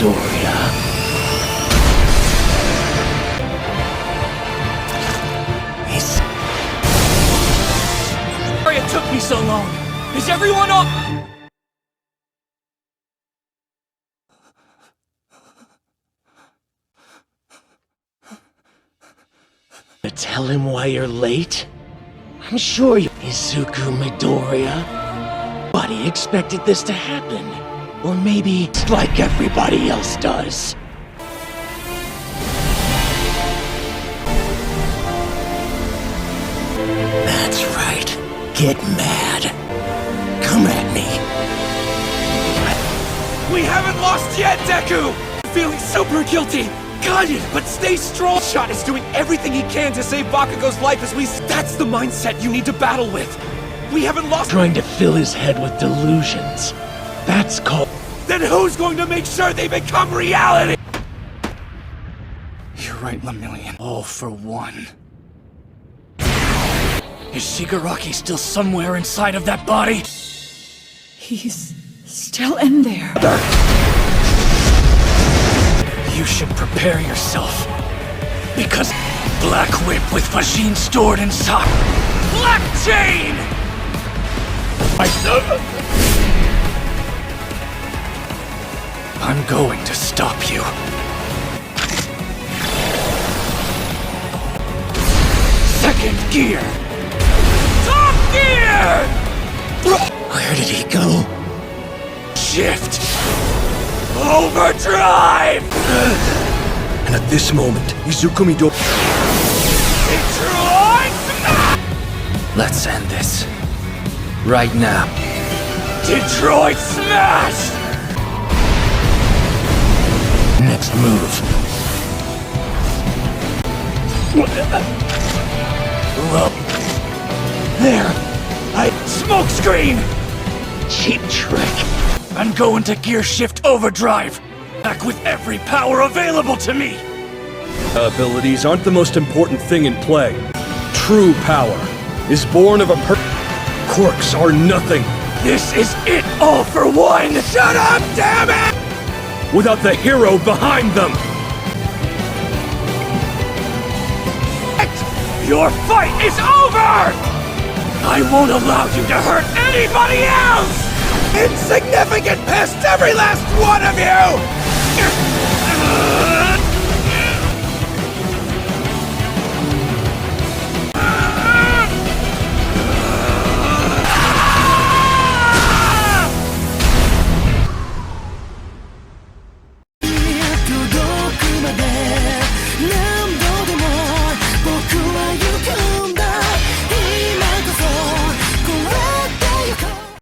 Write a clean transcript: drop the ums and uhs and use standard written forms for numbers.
Midoriya. Sorry it took me so long. Is everyone up? Tell him why you're late? I'm sure you... Izuku Midoriya. Nobody expected this to happen. Or maybe it's like everybody else does. That's right. Get mad. Come at me. We haven't lost yet, Deku! Feeling super guilty. Got it, but stay strong. Shot is doing everything he can to save Bakugo's life as we... That's the mindset you need to battle with. We haven't lost... Trying to fill his head with delusions. That's called... Then who's going to make sure they become reality? You're right, Lemillion. All for one. Is Shigaraki still somewhere inside of that body? He's still in there. You should prepare yourself. Because Black Whip with Vagine stored inside. Black Chain! I'm going to stop you. Second gear! Top gear! Where did he go? Shift! Overdrive! And at this moment, Izuku Midoriya... Detroit Smash! Let's end this. Right now. Detroit Smash! Next move. Well, there. Smoke screen! Cheap trick. I'm going to Gearshift Overdrive! Back with every power available to me! Abilities aren't the most important thing in play. True power is born of a Quirks are nothing. This is it all for one! Shut up, damn it! Without the hero behind them! Your fight is over! I won't allow you to hurt anybody else! Insignificant pest, every last one of you!